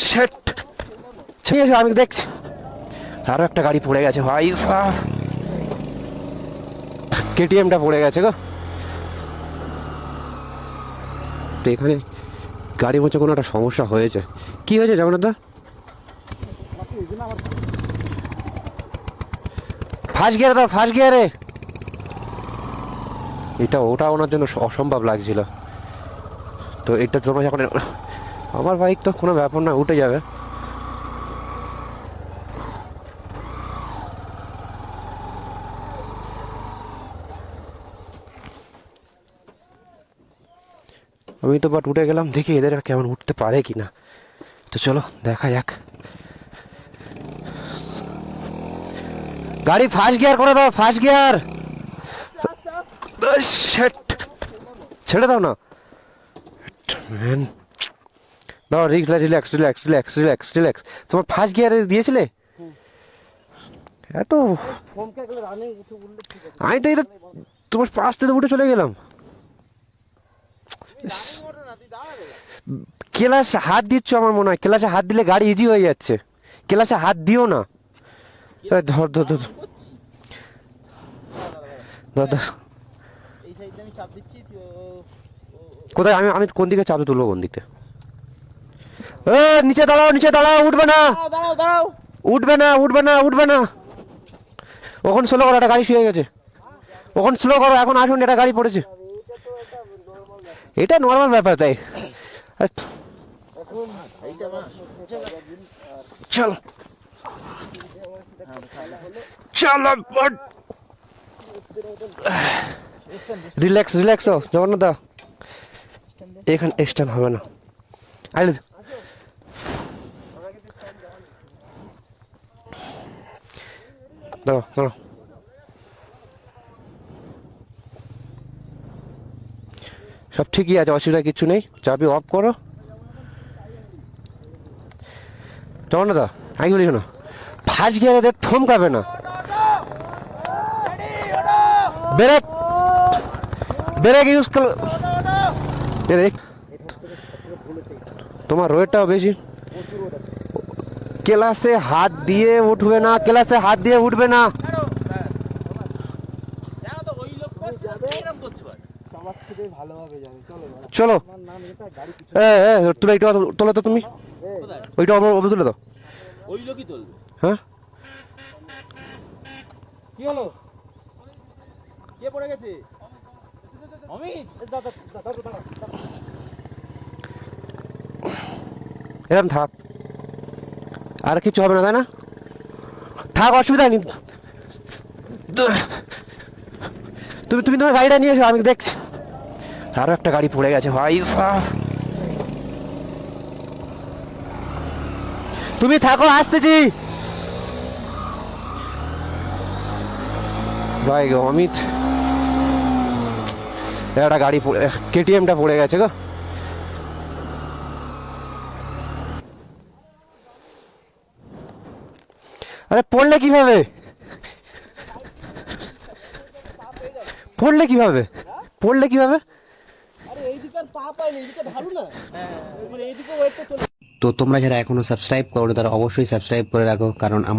Sheet, ঠিক আছে আমি দেখছি। আরো একটা গাড়ি পড়ে গেছে ভাই সাহ, কেটিএমটা পড়ে গেছে গো। তো এখানে গাড়ির মধ্যে কোনো একটা সমস্যা হয়েছে। কি হয়েছে জগন্নাথ দা? ফার্স্ট গিয়ারে দাও, ফার্স্ট গিয়ারে। এটা ওটা ওনার জন্য অসম্ভব লাগছিল। তো এটা তোমরা যখন, আমার বাইক তো কোনো ব্যাপার না, উঠে যাবে। আমি তো বাট উঠে গেলাম, দেখি এদের আর কেমন উঠতে পারে কিনা। তো চলো দেখা যাক। গাড়ি ফার্স্ট গিয়ার করে দাও, ফার্স্ট গিয়ার। ছেড়ে দাও না, দাও relax relax relax relax relax relax. তোমার ফার্স্ট গিয়ারে দিয়েছিলে এত? আমি তো এটা তোমার পাশ থেকে উঠে চলে গেলাম। ক্লাসে হাত দিচ্ছ আমার মনে হয়, ক্লাসে হাত দিলে গাড়ি ইজি হয়ে যাচ্ছে। ক্লাসে হাত দিও না। ধর ধর ধর ধর ধর। কোথায়? আমি আমি কোন দিকে চাবি তুলবো, কোন দিকে? নিচে দাঁড়াও, নিচে দাঁড়াও, উঠবে না, উঠবে না, উঠবে না, উঠবে না। ওখানে স্লো করো, একটা গাড়ি শুয়ে গেছে। ওখানে স্লো করো, এখন আসুন, একটা গাড়ি পড়েছে। এটা নর্মাল ব্যাপার তাই। চল চলো, রিল্যাক্স রিল্যাক্স হও জগন্নাথ দা। এখানে স্ট্যান্ড হবে না। আইলে দাঁড়াও দাঁড়াও। সব ঠিকই আছে, অসুবিধা কিছু নেই। চাবি অফ করো জগন্নাথ দা। আমি বলি শোনো, ফার্স্ট গিয়ারে দেখ থমকাবে না। ব্রেক, ব্রেক ইউজ করো। তোমার ওয়েটটাও বেশি। ক্লাসে হাত দিয়ে উঠবে না, ক্লাসে হাত দিয়ে উঠবে না। চলো তুলে, এইটা তোলো তো তুমি, ওইটা ওপরে তুলে দাও। হ্যাঁ কি হলো? কে পড়ে গেছে? অমিত, এরকম থাক, আর কিছু হবে না তাই না? থাক, অসুবিধা নেই। তুমি তুমি তোমার গাড়িটা নিয়ে এসো, আমি দেখছি। আরো একটা গাড়ি পড়ে গেছে ভাই সাহ। তুমি থাকো, আসতেছি ভাই গো। অমিত, একটা গাড়ি কেটিএমটা পড়ে গেছে গো। আরে পড়লে কিভাবে, পড়লে কিভাবে, পড়লে কিভাবে? তো তোমরা যারা এখনো সাবস্ক্রাইব করো তারা অবশ্যই সাবস্ক্রাইব করে রাখো, কারণ আমার